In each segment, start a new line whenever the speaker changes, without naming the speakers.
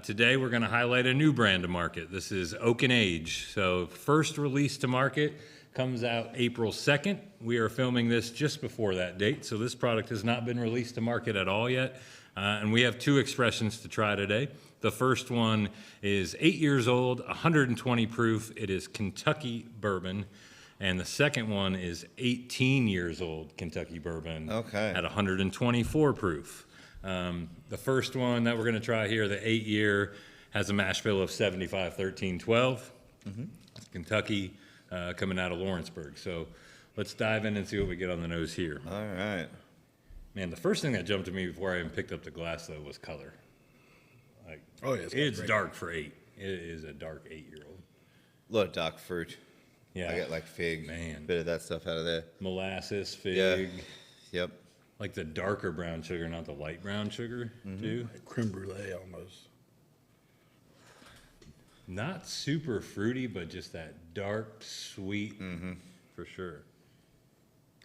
Today we're going to highlight a new brand to market. This is Oak and Age. So first release to market comes out April 2nd. We are filming this just before that date, so this product has not been released to market at all yet. And we have two expressions to try today. The first one is 8 years old, 120 proof. It is Kentucky Bourbon. And the second one is 18 years old Kentucky Bourbon at 124 proof. The first one that we're going to try here, the 8-year, has a mash bill of 75, 13, 12. It's Kentucky, coming out of Lawrenceburg. So let's dive in and see what we get on the nose here.
All right.
Man, the first thing that jumped to me before I even picked up the glass, though, was color. Like,
oh, yeah,
it's dark for 8. It is a dark 8-year-old.
A lot of dark fruit.
Yeah.
I get like fig,
Man.
bit of that stuff out of there.
Molasses, fig.
Yeah. Yep.
Like the darker brown sugar, not the light brown sugar, too.
Like creme brulee almost.
Not super fruity, but just that dark, sweet, for sure.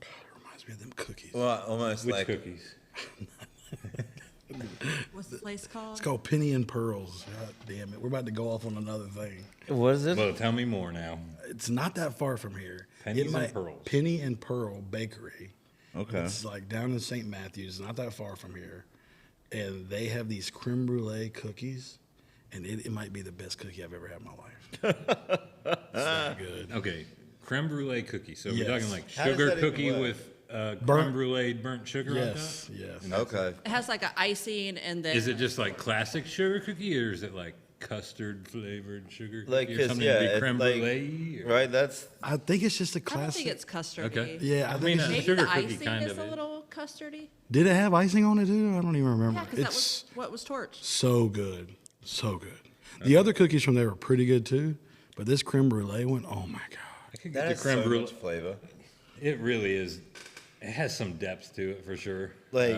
God, it reminds me of them cookies.
Well, almost
Which
like
cookies?
What's the place called?
It's called Penny and Pearls. God damn it. We're about to go off on another thing.
What is it?
Well, tell me more now.
It's not that far from here.
Pennies and Pearls.
Penny and Pearl Bakery.
Okay.
It's like down in St. Matthews, not that far from here. And they have these creme brulee cookies, and it might be the best cookie I've ever had in my life. It's that good.
Okay, creme brulee cookie. So
Yes.
we're talking like
How does
sugar
that even
cookie
work?
with creme
Burnt-
brulee burnt sugar
Yes,
on top?
yes.
Okay.
It has like an icing and then.
Is it just like classic sugar cookie, or is it like custard flavored sugar cookie
Like,
or
'cause,
something
yeah,
to be
it's
creme
like-
brulee? Or?
Right. That's
I think it's just a
I don't
classic.
think it's custardy.
Okay.
Yeah, I
I
think
mean,
it's
Maybe
sugar
the
cookie
icing
kind
is
of
a
is.
little custardy.
Did it have icing on it too? I don't even remember.
Yeah, because that
It's
was what was torched.
so good. So good. The other cookies from there were pretty good too, but this creme brulee one, oh my God.
I could
that
get the
has
creme
so
brulee.
much flavor.
It really is. It has some depth to it for sure.
Like-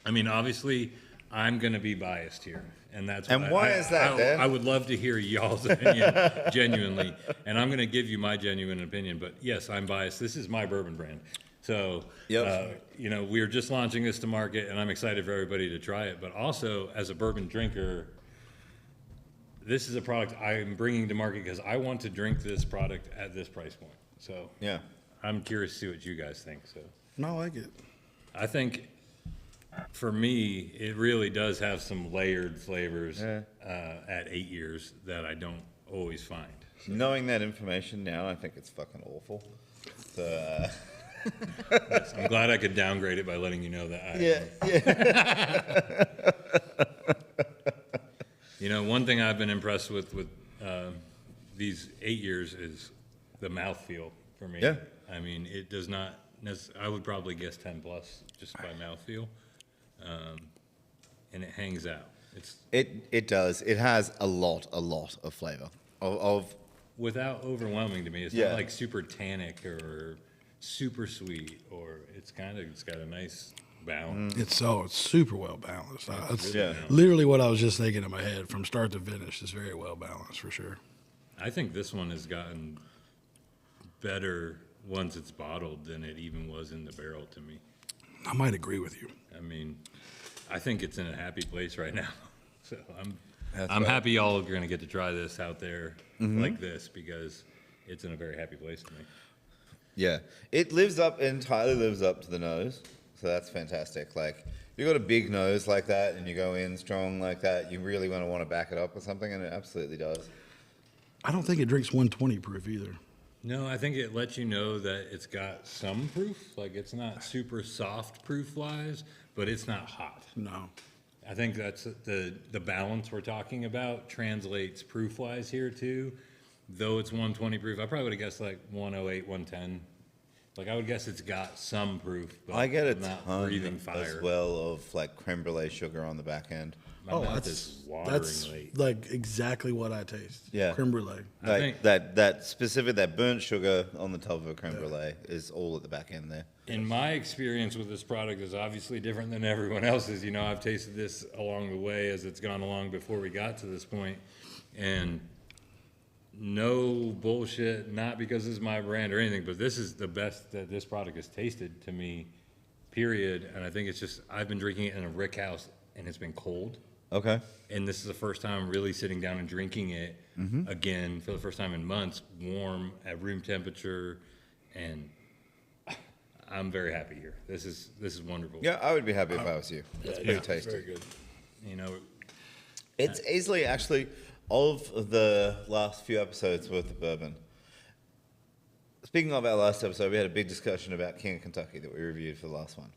I mean, obviously, I'm going to be biased here, and that's
And why is that, Dan?
I would love to hear y'all's opinion genuinely, and I'm going to give you my genuine opinion. But yes, I'm biased. This is my bourbon brand, so
Yep.
you know, we're just launching this to market, and I'm excited for everybody to try it. But also, as a bourbon drinker, this is a product I'm bringing to market because I want to drink this product at this price point. So
Yeah.
I'm curious to see what you guys think. So
No, I like it.
I think for me, it really does have some layered flavors at 8 years that I don't always find.
Knowing that information now, I think it's fucking awful. So,
I'm glad I could downgrade it by letting you know that. You know, one thing I've been impressed with these 8 years is the mouthfeel for me.
Yeah.
I mean, it does not. I would probably guess 10 plus just by mouthfeel, and it hangs out.
It does. It has a lot of flavor of
Without overwhelming to me. It's
Yeah.
not like super tannic or super sweet, or it's got a nice balance.
It's super well balanced. That's
Yeah.
literally what I was just thinking in my head from start to finish. It's very well balanced for sure.
I think this one has gotten better once it's bottled than it even was in the barrel to me.
I might agree with you.
I mean, I think it's in a happy place right now. So
That's
I'm
right.
happy y'all are going to get to try this out there like this because it's in a very happy place to me.
Yeah, it entirely lives up to the nose, so that's fantastic. Like, if you got a big nose like that and you go in strong like that, you really want to back it up with something, and it absolutely does.
I don't think it drinks 120 proof either.
No, I think it lets you know that it's got some proof. Like, it's not super soft proof-wise, but it's not hot.
No.
I think that's the balance we're talking about translates proof-wise here, too. Though it's 120 proof, I probably would have guessed like 108, 110. Like, I would guess it's got some proof, but
I get a
not
ton
breathing fire.
as well of like creme brulee sugar on the back end.
My mouth is watering
that's
late.
like exactly what I taste.
Yeah.
Creme brulee.
I
Like
think-
that burnt sugar on the top of a creme brulee is all at the back end there.
In my experience with this product is obviously different than everyone else's. You know, I've tasted this along the way as it's gone along before we got to this point, and no bullshit, not because this is my brand or anything, but this is the best that this product has tasted to me, period. And I think it's just, I've been drinking it in a rick house and it's been cold.
Okay.
And this is the first time I'm really sitting down and drinking it again for the first time in months, warm at room temperature, and I'm very happy here. This is wonderful.
Yeah, I would be happy if I was you. It's pretty
It's
tasty.
very good.
You know,
It's easily actually of the last few episodes with the bourbon. Speaking of our last episode, we had a big discussion about King of Kentucky that we reviewed for the last one.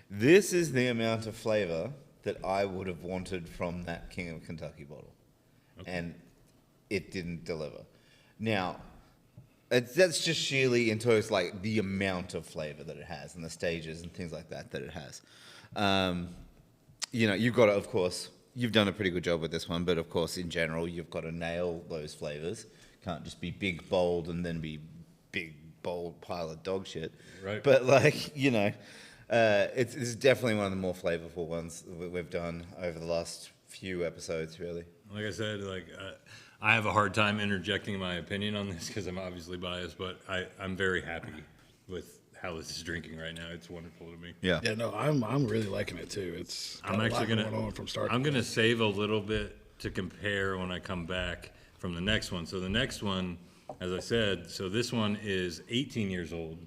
This is the amount of flavor that I would have wanted from that King of Kentucky bottle, and it didn't deliver. Now, that's just sheerly into its like the amount of flavor that it has and the stages and things like that it has. You know, you've got to, of course, you've done a pretty good job with this one, but of course, in general, you've got to nail those flavors. Can't just be big, bold, and then be big, bold pile of dog shit.
Right.
But like, you know, it's definitely one of the more flavorful ones that we've done over the last few episodes, really.
like I said, I have a hard time interjecting my opinion on this because I'm obviously biased, but I'm very happy with how this is drinking right now. It's wonderful to me.
Yeah.
Yeah, no, I'm really liking it too. It's got
I'm
a
actually
lot
gonna
going on from start.
I'm
to
gonna
finish.
save a little bit to compare when I come back from the next one. So the next one, as I said, so this one is 18 years old,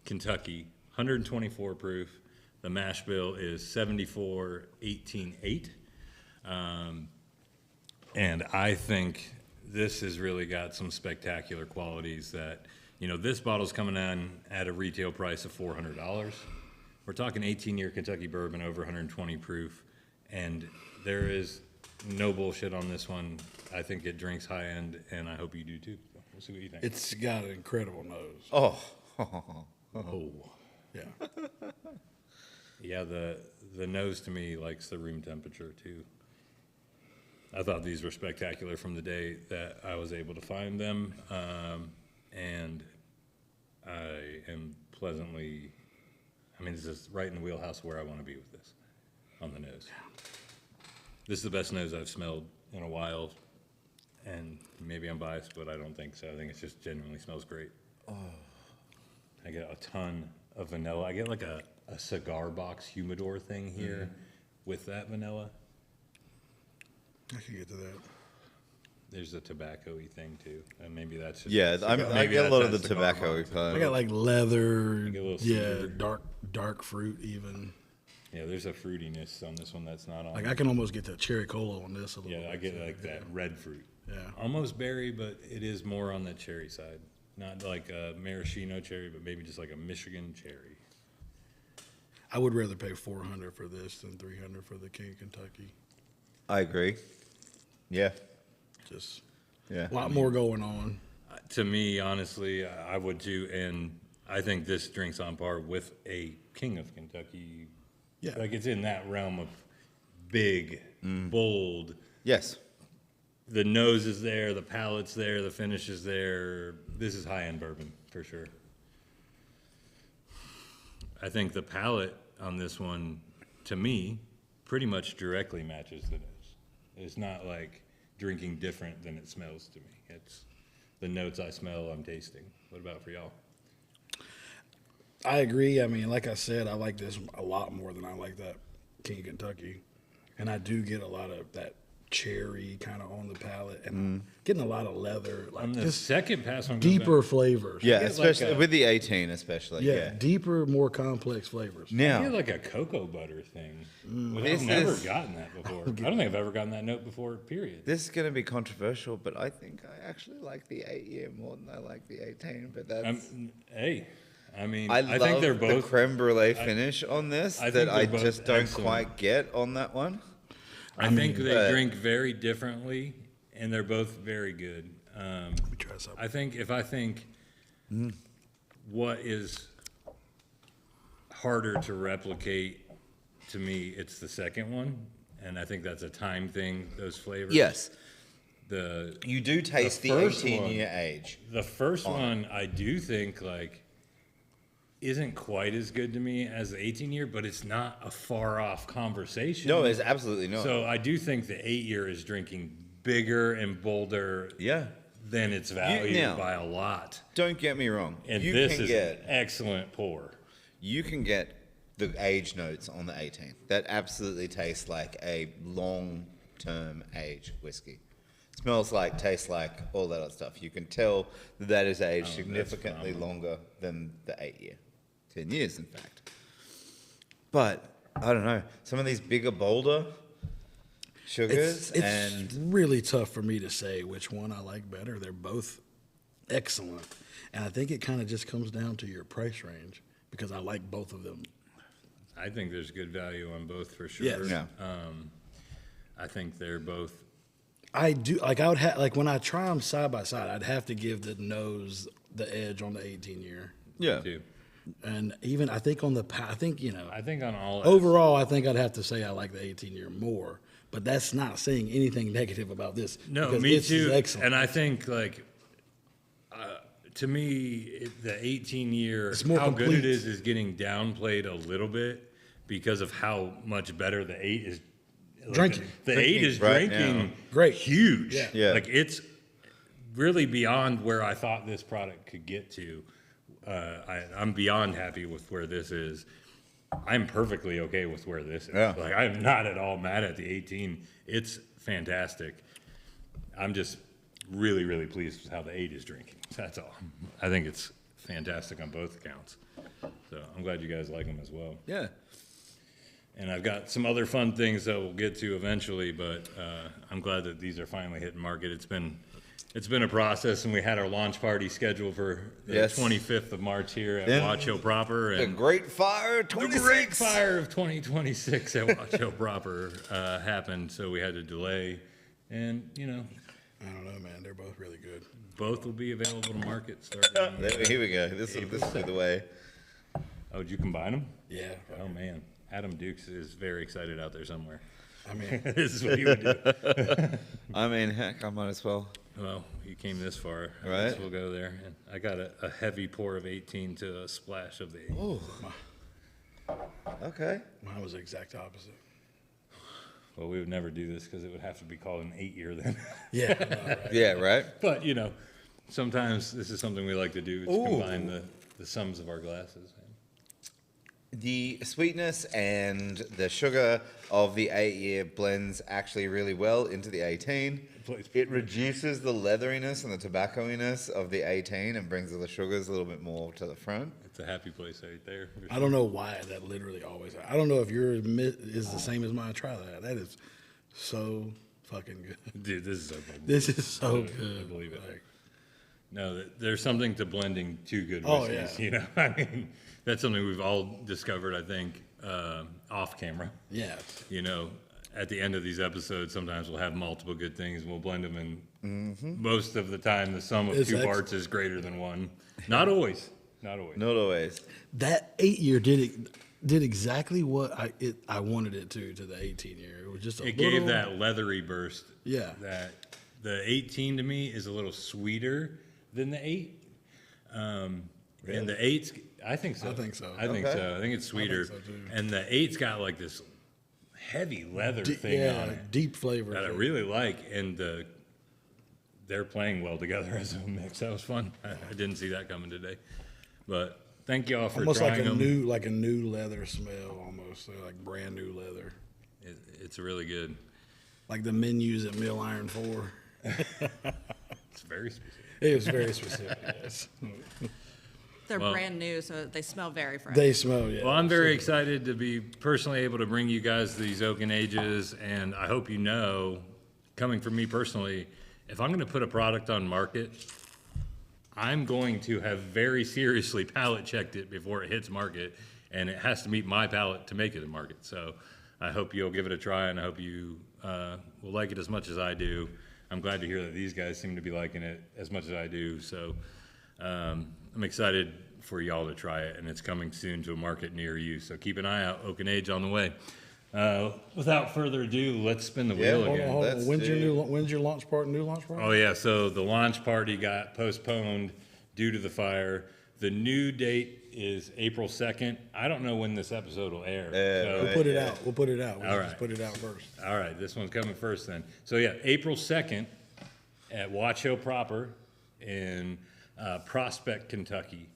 Kentucky, 124 proof. The mash bill is 74.188. And I think this has really got some spectacular qualities that, you know, this bottle's coming in at a retail price of $400. We're talking 18-year Kentucky bourbon, over 120 proof, and there is no bullshit on this one. I think it drinks high end, and I hope you do too. So we'll see what you think.
It's got an incredible nose.
Oh.
Oh,
Yeah.
yeah. The nose to me likes the room temperature too. I thought these were spectacular from the day that I was able to find them, and I am pleasantly. I mean, this is right in the wheelhouse where I want to be with this on the nose. This is the best nose I've smelled in a while, and maybe I'm biased, but I don't think so. I think it just genuinely smells great. I get a ton of vanilla. I get like a cigar box humidor thing here with that vanilla.
I can get to that.
There's a tobacco-y thing too, and maybe that's just
Yeah, I
maybe
get a
that's
lot of
that
the
cigar
tobacco.
box.
I got like leather,
get a little
yeah,
cedar.
dark fruit even.
Yeah, there's a fruitiness on this one that's not on.
Like I can almost get the cherry cola on this a little
Yeah,
bit.
I get like that red fruit.
Yeah.
Almost berry, but it is more on the cherry side. Not like a maraschino cherry, but maybe just like a Michigan cherry.
I would rather pay $400 for this than $300 for the King of Kentucky.
I agree. Yeah.
Just
Yeah.
a lot more going on.
To me, honestly, I would too, and I think this drinks on par with a King of Kentucky.
Yeah.
Like it's in that realm of big, bold.
Yes.
The nose is there, the palate's there, the finish is there. This is high-end bourbon for sure. I think the palate on this one, to me, pretty much directly matches the nose. It's not like drinking different than it smells to me. It's the notes I smell, I'm tasting. What about for y'all?
I agree. I mean, like I said, I like this a lot more than I like that King of Kentucky. And I do get a lot of that cherry kind of on the palate, and I'm getting a lot of leather, like
On the
just
second pass one,
deeper flavors.
Yeah,
get like
especially
a-
with the 18, especially.
Yeah,
Yeah.
deeper, more complex flavors.
I
Now,
get like a cocoa butter thing. But
This
I've never
is-
gotten that before. I don't think I've ever gotten that note before, period.
this is going to be controversial, but I think I actually like the 8-year more than I like the 18. But that's.
Hey, I mean,
I
I
love
think they're
the
both.
creme brulee finish on this
I
that
think
I
they're both
just don't
excellent.
quite get on that one.
I think they
but-
drink very differently, and they're both very good.
Let me try something.
I think what is harder to replicate, to me, it's the second one, and I think that's a time thing. Those flavors.
Yes,
The
you do taste the
first
18-year age.
The first one, I do think, like, isn't quite as good to me as the 18-year, but it's not a far-off conversation.
No, it's absolutely not.
So I do think the 8-year is drinking bigger and bolder
Yeah.
than its value
now-
by a lot.
Don't get me wrong.
And
you
this
can
is
get
an excellent pour.
you can get the age notes on the 18. That absolutely tastes like a long-term age whiskey. Smells like, tastes like, all that other stuff. You can tell that that is aged significantly longer than the 8 year. 10 years, in fact. But, I don't know, some of these bigger, bolder sugars
It's really tough for me to say which one I like better. They're both excellent. And I think it kind of just comes down to your price range because I like both of them.
I think there's good value on both for sure.
Yes.
Yeah.
I think they're both.
I do like. I would have like when I try them side by side. I'd have to give the nose the edge on the 18 year,
Yeah.
Too.
and even I think on the I think
I think on all
overall I think I'd have to say I like the 18 year more. But that's not saying anything negative about this.
No,
because
me
it's
too.
Excellent.
And I think like to me, the 18 year,
It's more
how good
complete.
it is getting downplayed a little bit because of how much better the 8 is. Like,
Drinking.
The 8 is
right
drinking
now.
Great.
huge.
Yeah.
Yeah.
Like it's really beyond where I thought this product could get to. I'm beyond happy with where this is. I'm perfectly okay with where this is.
Yeah.
Like I'm not at all mad at the 18. It's fantastic. I'm just really, really pleased with how the 8 is drinking. That's all. I think it's fantastic on both accounts. So I'm glad you guys like them as well.
Yeah.
And I've got some other fun things that we'll get to eventually, but I'm glad that these are finally hitting market. It's been a process, and we had our launch party scheduled for the
Yes.
25th of March here at
Then
Watch Hill Proper.
The
And
Great Fire
the
26.
Great Fire of 2026 at Watch Hill Proper happened, so we had to delay. And, you know,
I don't know, man. They're both really good.
both will be available to market starting.
Here we go. This is the way.
Oh, did you combine them?
Yeah.
Oh, man. Adam Dukes is very excited out there somewhere.
I mean,
This is what he would do.
I mean, heck, I might as well.
Well, you came this far. I
Right.
guess we'll go there. And I got a heavy pour of 18 to a splash of the 8.
Oh. Okay.
mine was the exact opposite.
Well, we would never do this because it would have to be called an 8-year then.
Yeah. I know, right?
Yeah, right?
But, you know, sometimes this is something we like to do, is combine the sums of our glasses.
The sweetness and the sugar of the 8-year blends actually really well into the 18. It reduces the leatheriness and the tobacco-iness of the 18 and brings the sugars a little bit more to the front.
It's a happy place right there.
I don't know why that literally always. I don't know if yours is the same as mine. Try that. That is so fucking good.
Dude, this is so good.
This is so
I
good.
believe it.
Like,
No, there's something to blending two good
Oh,
whiskeys,
yeah.
you know? I mean, that's something we've all discovered, I think, off camera.
yeah.
You know, at the end of these episodes, sometimes we'll have multiple good things and we'll blend them, and most of the time, the sum of
It's
two
excellent.
parts is greater than one. Not always. Not always.
Not always.
That 8-year did exactly what I wanted it to the 18-year. It was just a
It
little,
gave that leathery burst.
Yeah.
That the 18 to me is a little sweeter than the 8. And the 8's, I think so.
I think so.
I think
Okay.
so. I think it's sweeter.
so, too.
And the 8's got like this heavy leather thing
yeah,
on it
deep flavor.
that I really like. And they're playing well together as a mix. That was fun. I didn't see that coming today. But thank you all for
Almost like
trying
a
them.
new leather smell, almost. They're like brand new leather,
It's really good.
like the menus at Mill Iron 4.
It's very specific.
It was very specific. Yes.
They're brand new, so they smell very fresh.
They smell. Yeah.
Well, I'm very excited to be personally able to bring you guys these Oaken Ages, and I hope you know, coming from me personally, if I'm going to put a product on market, I'm going to have very seriously palate checked it before it hits market, and it has to meet my palate to make it a market. So I hope you'll give it a try, and I hope you will like it as much as I do. I'm glad to hear that these guys seem to be liking it as much as I do. So I'm excited for y'all to try it, and it's coming soon to a market near you. So keep an eye out. Oaken Age on the way. Without further ado, let's spin the wheel
hold on,
again.
Hold on.
Let's
When's your launch party? New launch party?
Oh yeah, so the launch party got postponed due to the fire. The new date is April 2nd. I don't know when this episode will air.
Yeah,
so,
We'll put it out. We'll put it out. We'll
All
just
right.
put it out first.
all right, this one's coming first then. So yeah, April 2nd at Watch Hill Proper in Prospect, Kentucky.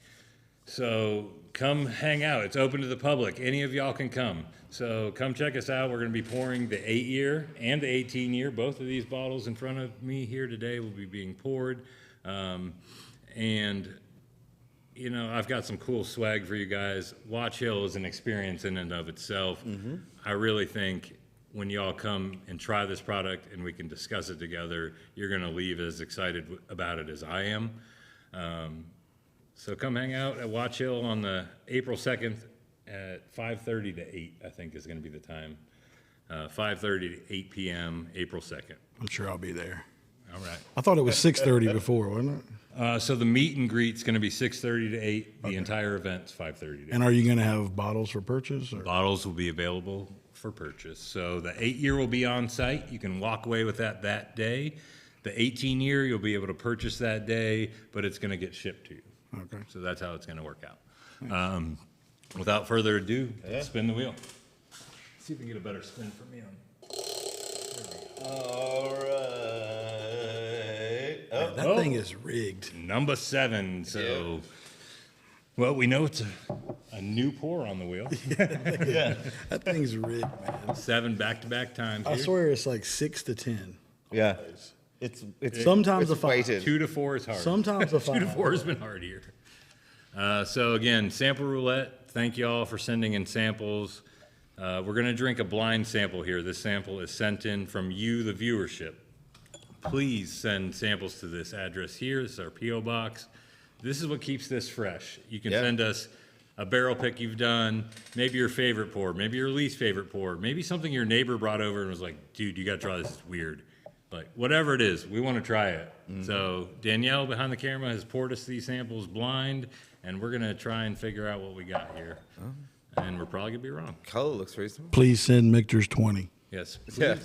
So come hang out. It's open to the public. Any of y'all can come. So come check us out. We're going to be pouring the 8-year and the 18-year. Both of these bottles in front of me here today will be being poured. And, you know, I've got some cool swag for you guys. Watch Hill is an experience in and of itself. I really think when y'all come and try this product and we can discuss it together, you're going to leave as excited about it as I am. So come hang out at Watch Hill on the April 2nd at 5:30 to 8, I think is going to be the time. 5:30 to 8 p.m., April 2nd.
I'm sure I'll be there.
All right.
I thought it was 6:30 before, wasn't it?
So the meet and greet's going to be 6:30 to 8. The entire event's 5:30 to 8.
And are you going to have bottles for purchase? Or?
Bottles will be available for purchase. So the 8-year will be on site. You can walk away with that day. The 18-year, you'll be able to purchase that day, but it's going to get shipped to you.
Okay.
So that's how it's going to work out. Without further ado, spin the wheel. See if we can get a better spin for me on.
All right. Oh,
That thing is rigged.
Number 7. So, well, we know it's a new pour on the wheel.
That thing's rigged, man.
7 back-to-back times.
I
here.
swear it's like 6 to 10.
yeah. It's
Sometimes a 5.
weighted.
2 to 4 is hard.
Sometimes a 5.
2 to 4 has been hard here. So again, sample roulette. Thank you all for sending in samples. We're going to drink a blind sample here. This sample is sent in from you, the viewership. Please send samples to this address here. This is our P.O. box. This is what keeps this fresh. You can send us a barrel pick you've done, maybe your favorite pour, maybe your least favorite pour, maybe something your neighbor brought over and was like, dude, you got to try this. It's weird. Like, whatever it is, we want to try it. So Danielle behind the camera has poured us these samples blind, and we're going to try and figure out what we got here. And we're probably going to be wrong.
Color looks reasonable.
Please send Michter's 20.
Yes. Please,
Yeah.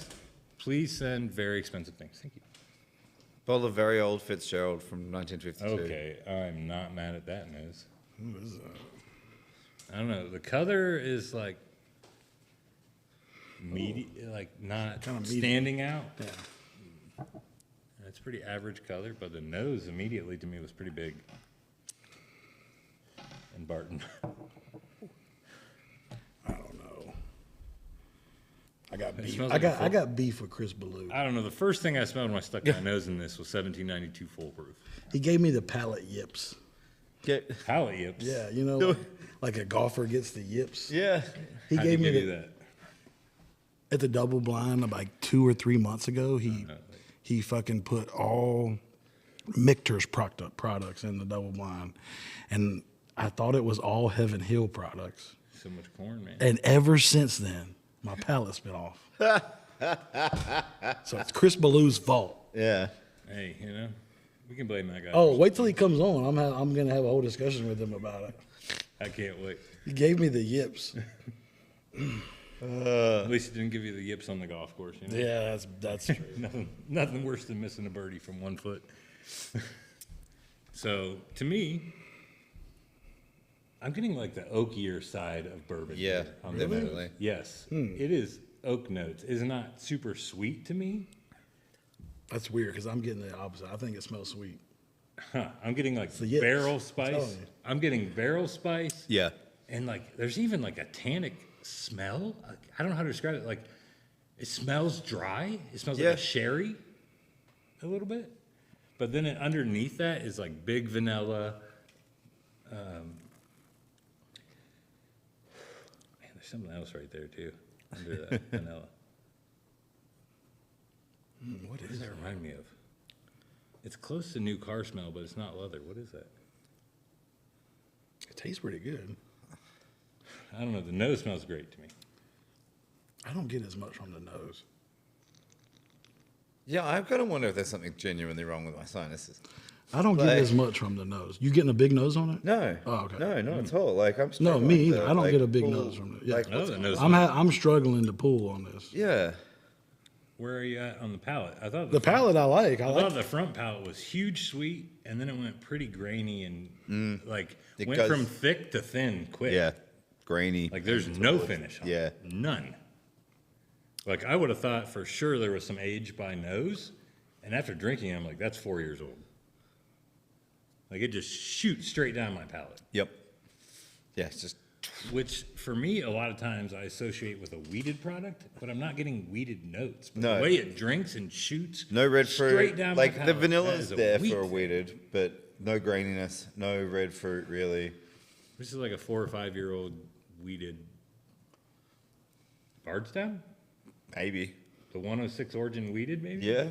please send very expensive things. Thank you.
Bottle of very old Fitzgerald from 1952.
Okay, I'm not mad at that news.
What is that?
I don't know. The color is like not
Kinda medium.
standing out.
Yeah.
It's pretty average color, but the nose immediately to me was pretty big. And Barton.
I don't know. I got beef.
smells
I
like
got
a
I got beef with Chris Ballou.
I don't know. The first thing I smelled when I stuck my nose in this was 1792 foolproof.
He gave me the palate yips.
Palate yips.
Yeah, you know, like a golfer gets the yips.
Yeah.
He
How'd
gave
he
me
give you
the,
that?
at the double blind like 2 or 3 months ago. He fucking put all Michter's products in the double blind, and I thought it was all Heaven Hill products.
So much corn, man.
And ever since then, my palate's been off. So it's Chris Ballou's fault.
Yeah.
Hey, you know, we can blame that guy.
Oh, wait till he comes on. I'm gonna have a whole discussion with him about it.
I can't wait.
He gave me the yips.
At least he didn't give you the yips on the golf course. You know?
Yeah, that's true.
Nothing worse than missing a birdie from 1 foot. So to me, I'm getting like the oakier side of bourbon.
Yeah,
here on the
definitely.
nose. Yes, it is oak notes. It's not super sweet to me.
That's weird because I'm getting the opposite. I think it smells sweet.
Huh. I'm getting like
the yips.
barrel
I'm
spice.
telling you.
I'm getting barrel spice.
Yeah.
And like, there's even like a tannic smell. I don't know how to describe it. Like, it smells dry. It smells like
Yeah.
a sherry a little bit. But then underneath that is like big vanilla. Man, there's something else right there too, under that vanilla.
What
What does that remind me of? It's close to new car smell, but it's not leather. What is that?
It tastes pretty good.
I don't know. The nose smells great to me.
I don't get as much from the nose.
Yeah, I've got to wonder if there's something genuinely wrong with my sinuses.
I don't get
Like-
as much from the nose. You getting a big nose on it?
No.
Oh, okay.
No, not at all. Like I'm.
No,
struggling
me
to,
either. I don't
like,
get a big
pull-
nose from it. Yeah.
Like,
Oh,
what's
the
going
nose.
on?
I'm struggling to pull on this.
Yeah.
Where are you at on the palate? I thought
The palate I like. I
I
like.
thought the front palate was huge sweet, and then it went pretty grainy and like
It
went
goes-
from thick to thin quick.
Yeah. Grainy.
Like there's no finish on
Yeah.
it. None. Like I would have thought for sure there was some age by nose, and after drinking it, I'm like, that's 4 years old. Like it just shoots straight down my palate.
Yep. Yeah, it's just
which for me, a lot of times I associate with a weeded product, but I'm not getting weeded notes. But
No.
the way it drinks and shoots,
no red fruit.
straight down my
Like the
palate. That
vanilla's
is a
there
wheat
for a
thing.
weeded, but no graininess, no red fruit really.
This is like a 4 or 5 year old weeded Bardstown,
Maybe.
the 106 origin weeded, maybe.
Yeah.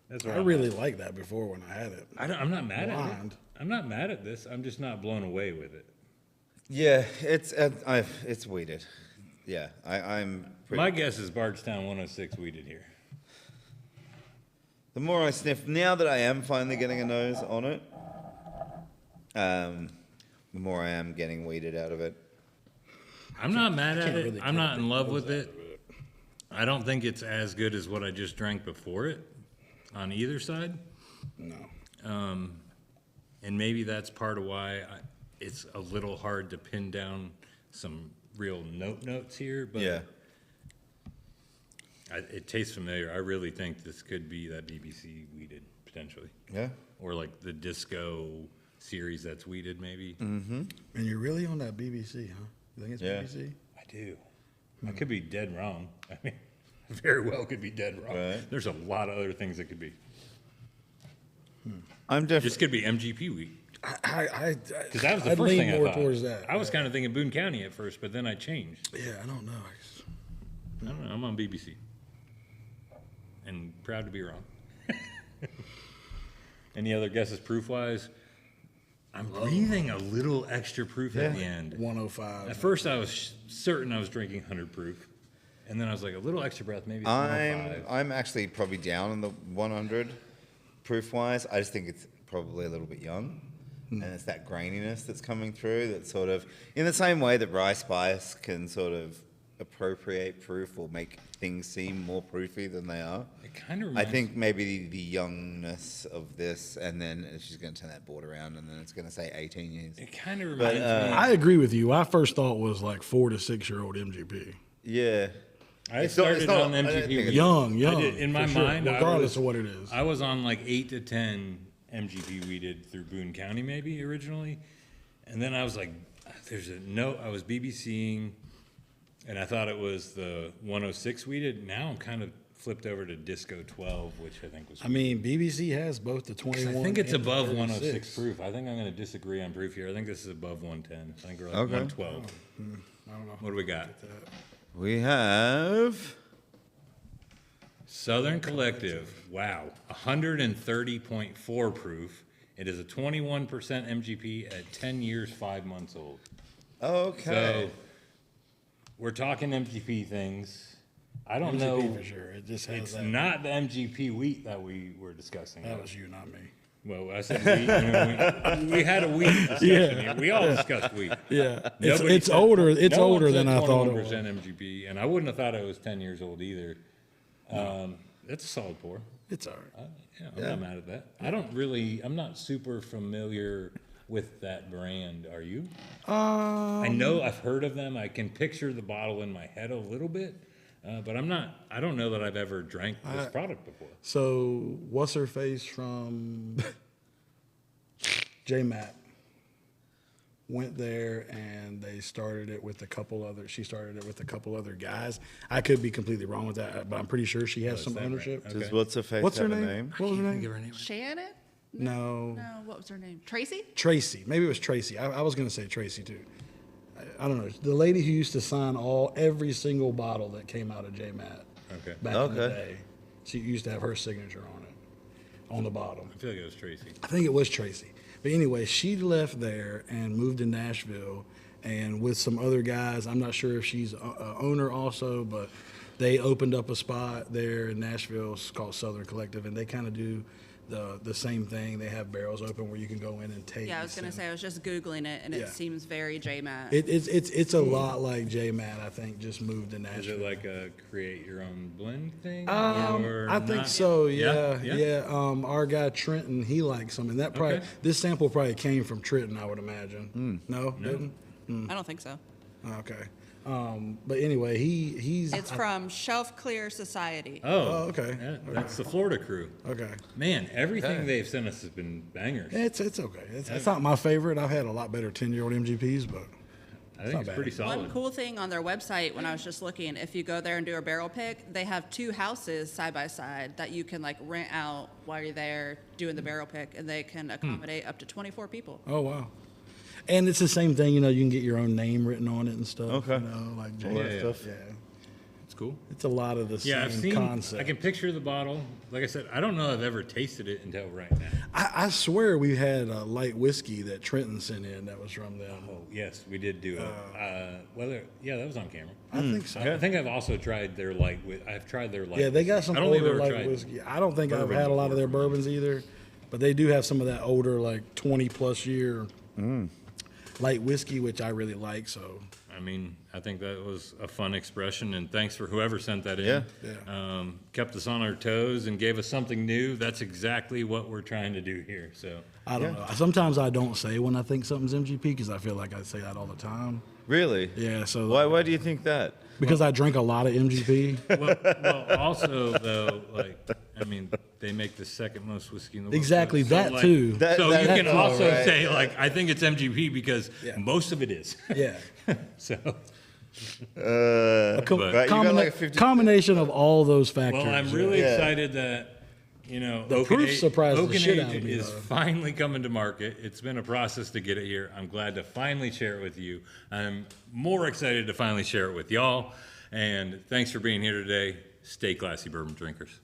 That's what
I really liked that before when I had it.
I'm not mad at
Blind.
it. I'm not mad at this. I'm just not blown away with it.
Yeah, it's weeded. Yeah, I'm pretty.
My guess is Bardstown 106 weeded here.
The more I sniff, now that I am finally getting a nose on it, the more I am getting weeded out of it.
I'm not mad at it.
really
I'm not
take
in love
the
with
nose
it. I don't think it's as good as what I just drank before it on either side.
No.
And maybe that's part of why it's a little hard to pin down some real notes here, but
Yeah.
it tastes familiar. I really think this could be that BBC weeded, potentially.
Yeah.
Or like the disco series that's weeded, maybe.
And you're really on that BBC, huh? You think it's
Yeah.
BBC?
I do. I could be dead wrong. I mean, very well could be dead wrong.
Right.
There's a lot of other things it could be.
I'm
This
just.
could be MGP wheat. Because that was the
I'd
first
lean
thing I
more
thought.
towards that.
I was kind of thinking Boone County at first, but then I changed.
Yeah, I don't know.
I don't know. I'm on BBC. And proud to be wrong. Any other guesses proof-wise? I'm breathing a little extra proof at the end.
105.
At first, I was certain I was drinking 100 proof. And then I was like, a little extra breath, maybe it's 105.
I'm actually probably down on the 100 proof wise. I just think it's probably a little bit young. And it's that graininess that's coming through that sort of, in the same way that rye spice can sort of appropriate proof or make things seem more proofy than they are.
It kind of
I
reminds
think maybe the youngness of this, and then she's going to turn that board around, and then it's going to say 18 years.
It kind of reminds me.
I agree with you. I first thought was like 4 to 6 year old MGP.
Yeah.
I
It's not-
started
it's not-
on
I don't
MGP.
think it's-
wheat.
Young.
I did. In my
for sure,
mind,
regardless of what it is.
I was on like 8 to 10 MGP weeded through Boone County maybe originally. And then I was like, there's a note, I was BBCing and I thought it was the 106 weeded. Now I'm kind of flipped over to Disco 12, which I think was.
I mean, BBC has both the 21.
I think it's
and the
above
36.
106 proof. I think I'm going to disagree on proof here. I think this is above 110. I think we're like
Okay.
112.
I don't know.
What do we got?
We have.
Southern Collective, wow, 130.4 proof. It is a 21% MGP at 10 years, 5 months old.
Okay.
So we're talking MGP things. I don't
MGP
know.
for sure. It just has
It's
that.
not the MGP wheat that we were discussing.
That was you, not me.
Well, I said wheat. We had a wheat discussion here. We all discussed wheat.
Yeah,
Nobody
it's
said-
older. It's
no one
older
said
than I thought it
21%
was.
MGP, and I wouldn't have thought it was 10 years old either. It's a solid pour.
It's all right.
I'm not mad at that. I'm not super familiar with that brand. Are you? I know I've heard of them. I can picture the bottle in my head a little bit, but I don't know that I've ever drank this product before.
So, what's her face from J-Matt went there and they started it with a couple other. She started it with a couple other guys. I could be completely wrong with that, but I'm pretty sure she has some
that
ownership.
right?
Does
Okay.
what's her face
What's her
have a
name? What was her name?
Shannon?
No,
No, what was her name? Tracy?
Tracy. Maybe it was Tracy. I was going to say Tracy too. I don't know. The lady who used to sign every single bottle that came out of J-Matt
Okay.
back in the
Okay.
day. She used to have her signature on it, on the bottom.
I feel like it was Tracy.
I think it was Tracy. But anyway, she left there and moved to Nashville, and with some other guys. I'm not sure if she's a owner also, but they opened up a spot there in Nashville. It's called Southern Collective, and they kind of do the same thing. They have barrels open where you can go in and taste.
Yeah, I was going to say, I was just Googling it, and
Yeah.
it seems very J-Matt.
It's a lot like J-Matt, I think, just moved to
Is
Nashville.
it like a create your own blend thing? or
I think
not?
so.
Yeah?
Yeah,
Yeah?
yeah. Our guy Trenton, he likes them, and that probably
Okay.
this sample probably came from Trenton, I would imagine. No, didn't.
I don't think so.
Okay. But anyway, he's.
It's from Shelf Clear Society.
Oh,
okay.
Yeah, that's the Florida crew.
Okay.
Man, everything they've sent us has been bangers.
It's okay. It's not my favorite. I've had a lot better 10-year-old MGPs, but
I think
not
it's
bad.
pretty solid.
One cool thing on their website when I was just looking, if you go there and do a barrel pick, they have 2 houses side by side that you can like rent out while you're there doing the barrel pick, and they can accommodate up to 24 people.
Oh wow. And it's the same thing, you know, you can get your own name written on it and stuff.
Okay.
You know, like
All that
Yeah.
stuff.
yeah.
It's cool.
It's a lot of the
Yeah, I've
same
seen.
concept.
I can picture the bottle. Like I said, I don't know if I've ever tasted it until right now.
I swear we had a light whiskey that Trenton sent in that was from them.
Oh yes, we did do it. Yeah, that was on camera.
I think so.
I think I've also tried their light. I've tried their light.
Yeah, they got some
I don't think I've
older
ever
light
tried
whiskey. I don't think I've
bourbon
had a lot of their
before.
bourbons either, but they do have some of that older, like 20+ year light whiskey, which I really like. So
I mean, I think that was a fun expression, and thanks for whoever sent that in.
Yeah.
Yeah.
Kept us on our toes and gave us something new. That's exactly what we're trying to do here. So
I don't know. Sometimes I don't say when I think something's MGP because I feel like I say that all the time.
Really?
Yeah. So
Why do you think that?
because I drink a lot of MGP.
well, also though, like I mean, they make the second most whiskey in the world.
Exactly,
So,
that
like,
too.
So you can
That's all
also
right.
say like, I think it's MGP because
Yeah.
most of it is.
Yeah.
So
A
But you got like a 50
combination of all those factors.
well, I'm really
Yeah.
excited that. You know,
The proof surprised the
Oak and
shit
Age
out of me,
is
though.
finally coming to market. It's been a process to get it here. I'm glad to finally share it with you. I'm more excited to finally share it with y'all. And thanks for being here today. Stay classy, bourbon drinkers.